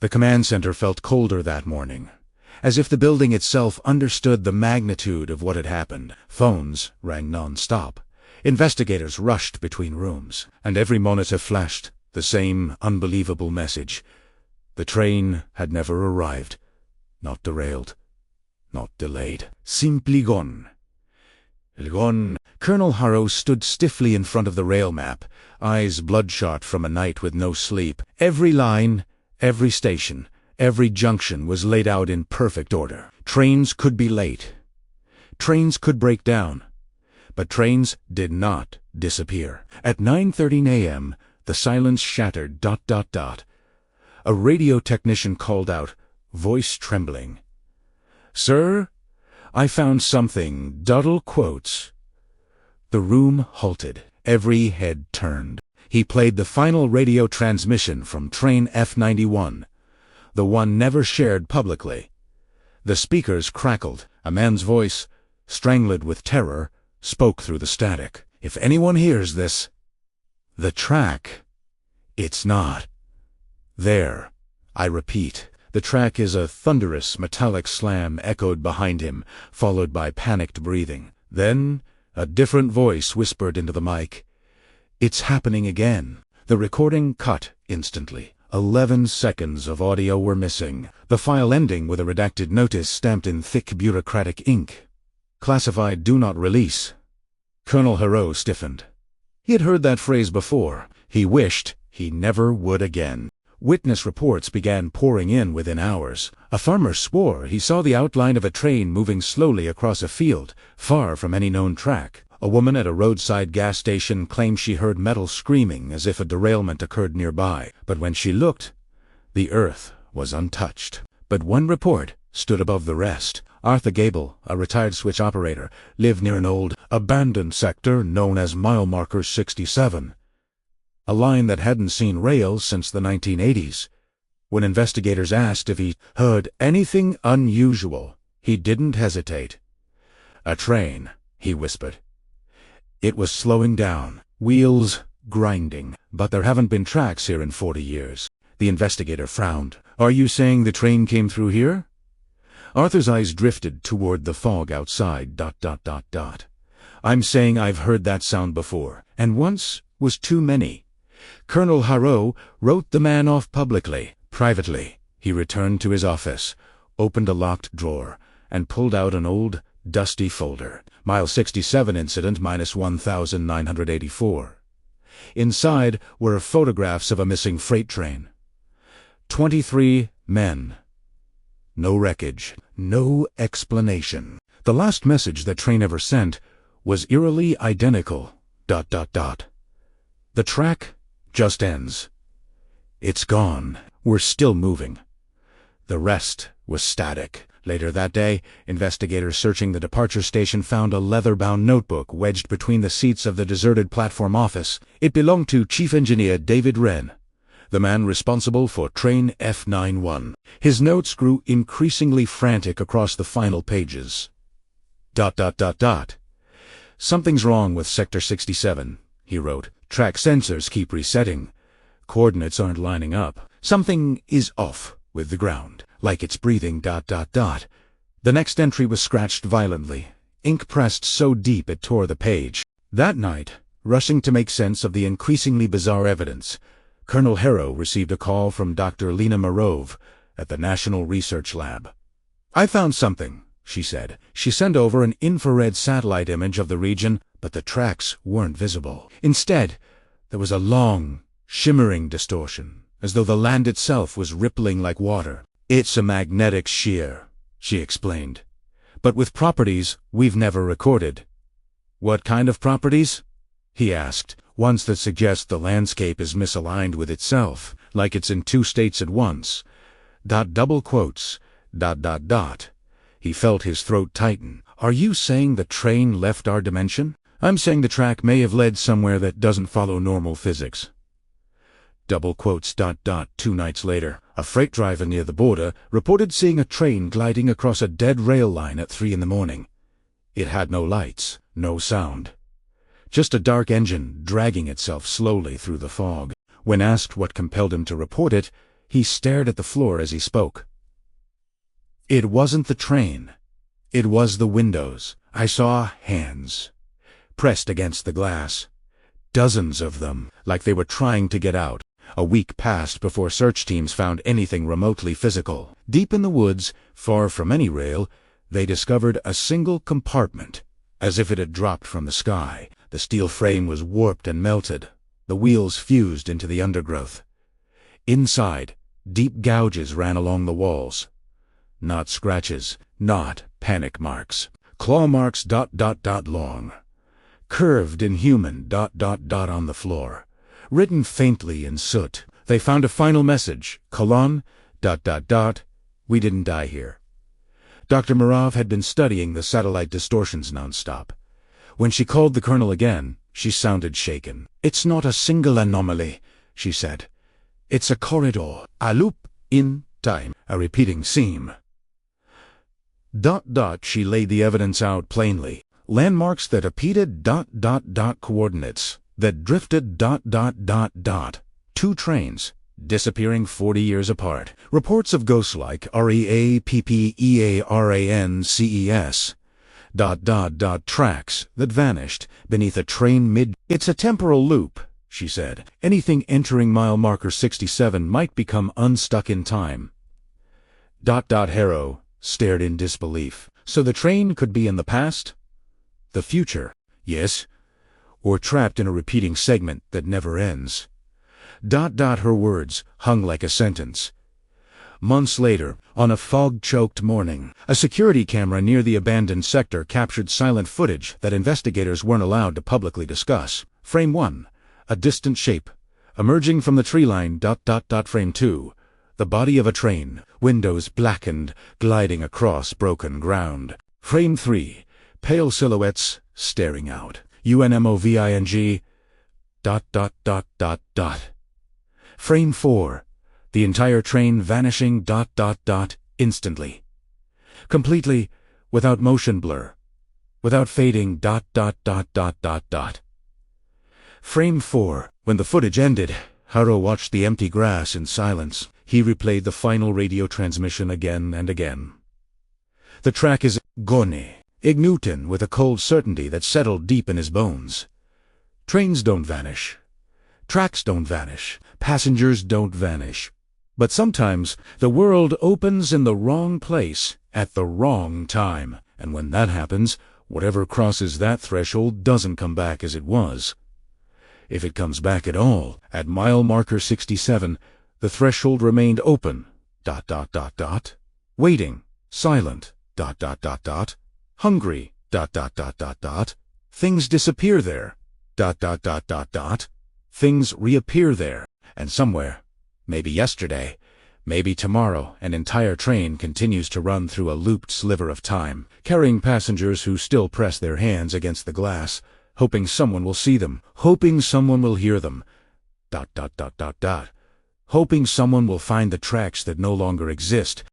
The command center felt colder that morning, as if the building itself understood the magnitude of what had happened. Phones rang non-stop. Investigators rushed between rooms, and every monitor flashed the same unbelievable message. The train had never arrived. Not derailed. Not delayed. Simply gone. Gone. Colonel Harrow stood stiffly in front of the rail map, eyes bloodshot from a night with no sleep. Every line, every station, every junction was laid out in perfect order. Trains could be late. Trains could break down. But trains did not disappear. At 9:13 a.m., the silence shattered. A radio technician called out, voice trembling. "Sir, I found something." Quotes. The room halted. Every head turned. He played the final radio transmission from train F91, the one never shared publicly. The speakers crackled. A man's voice, strangled with terror, spoke through the static. "If anyone hears this, the track, it's not there. I repeat." The track is a thunderous metallic slam echoed behind him, followed by panicked breathing. Then a different voice whispered into the mic, "It's happening again." The recording cut instantly. 11 seconds of audio were missing, the file ending with a redacted notice stamped in thick bureaucratic ink. "Classified, do not release." Colonel Harrow stiffened. He had heard that phrase before. He wished he never would again. Witness reports began pouring in within hours. A farmer swore he saw the outline of a train moving slowly across a field, far from any known track. A woman at a roadside gas station claimed she heard metal screaming as if a derailment occurred nearby. But when she looked, the earth was untouched. But one report stood above the rest. Arthur Gable, a retired switch operator, lived near an old, abandoned sector known as mile marker 67. A line that hadn't seen rails since the 1980s. When investigators asked if he heard anything unusual, he didn't hesitate. "A train," he whispered. "It was slowing down, wheels grinding, but there haven't been tracks here in 40 years. The investigator frowned. "Are you saying the train came through here?" Arthur's eyes drifted toward the fog outside. "I'm saying I've heard that sound before, and once was too many." Colonel Harrow wrote the man off publicly. Privately, he returned to his office, opened a locked drawer, and pulled out an old, dusty folder. Mile 67 incident minus 1984. Inside were photographs of a missing freight train. 23 men. No wreckage, no explanation. The last message that train ever sent was eerily identical. "The track just ends. It's gone. We're still moving." The rest was static. Later that day, investigators searching the departure station found a leather-bound notebook wedged between the seats of the deserted platform office. It belonged to Chief Engineer David Wren, the man responsible for train F91. His notes grew increasingly frantic across the final pages. "Something's wrong with Sector 67, he wrote. "Track sensors keep resetting. Coordinates aren't lining up. Something is off with the ground, like it's breathing. The next entry was scratched violently, ink pressed so deep it tore the page. That night, rushing to make sense of the increasingly bizarre evidence, Colonel Harrow received a call from Dr. Lena Marove at the National Research Lab. "I found something," she said. She sent over an infrared satellite image of the region, but the tracks weren't visible. Instead, there was a long, shimmering distortion, as though the land itself was rippling like water. "It's a magnetic shear," she explained, "but with properties we've never recorded." "What kind of properties?" he asked. "Ones that suggest the landscape is misaligned with itself, like it's in two states at once." Quotes. He felt his throat tighten. "Are you saying the train left our dimension?" "I'm saying the track may have led somewhere that doesn't follow normal physics." Quotes. 2 nights later, a freight driver near the border reported seeing a train gliding across a dead rail line at 3 a.m. It had no lights, no sound. Just a dark engine dragging itself slowly through the fog. When asked what compelled him to report it, He stared at the floor as he spoke. It wasn't the train. It was the windows. I saw hands pressed against the glass. Dozens of them, like they were trying to get out. A week passed before search teams found anything remotely physical. Deep in the woods, far from any rail, they discovered a single compartment, as if it had dropped from the sky. The steel frame was warped and melted. The wheels fused into the undergrowth. Inside, deep gouges ran along the walls. Not scratches, not panic marks. Claw marks ... long. Curved inhuman ... on the floor. Written faintly in soot. They found a final message, : we didn't die here. Dr. Murav had been studying the satellite distortions nonstop. When she called the colonel again, she sounded shaken. It's not a single anomaly, she said. It's a corridor, a loop in time, a repeating seam. ... She laid the evidence out plainly. Landmarks that repeated ... coordinates that drifted ... 2 trains disappearing 40 years apart. Reports of ghost-like reappearances ... tracks that vanished beneath a train mid. It's a temporal loop, she said. Anything entering mile marker 67 might become unstuck in time. ... Harrow stared in disbelief. So the train could be in the past? The future, yes, or trapped in a repeating segment that never ends. ... Her words hung like a sentence. Months later, on a fog-choked morning, a security camera near the abandoned sector captured silent footage that investigators weren't allowed to publicly discuss. Frame 1, a distant shape, emerging from the tree line. ... Frame 2, the body of a train, windows blackened, gliding across broken ground. Frame 3, pale silhouettes staring out. UNMOVING ... Frame 4, the entire train vanishing ... instantly. Completely, without motion blur, without fading ... Frame 4, when the footage ended, Harrow watched the empty grass in silence. He replayed the final radio transmission again and again. The track is gone, ignutin with a cold certainty that settled deep in his bones. Trains don't vanish. Tracks don't vanish. Passengers don't vanish. But sometimes the world opens in the wrong place at the wrong time. And when that happens, whatever crosses that threshold doesn't come back as it was. If it comes back at all, at mile marker 67, the threshold remained open. ... Waiting. Silent. ... Hungry. ... Things disappear there. ... Things reappear there. And somewhere, maybe yesterday, maybe tomorrow, an entire train continues to run through a looped sliver of time, carrying passengers who still press their hands against the glass, hoping someone will see them, hoping someone will hear them. ... Hoping someone will find the tracks that no longer exist.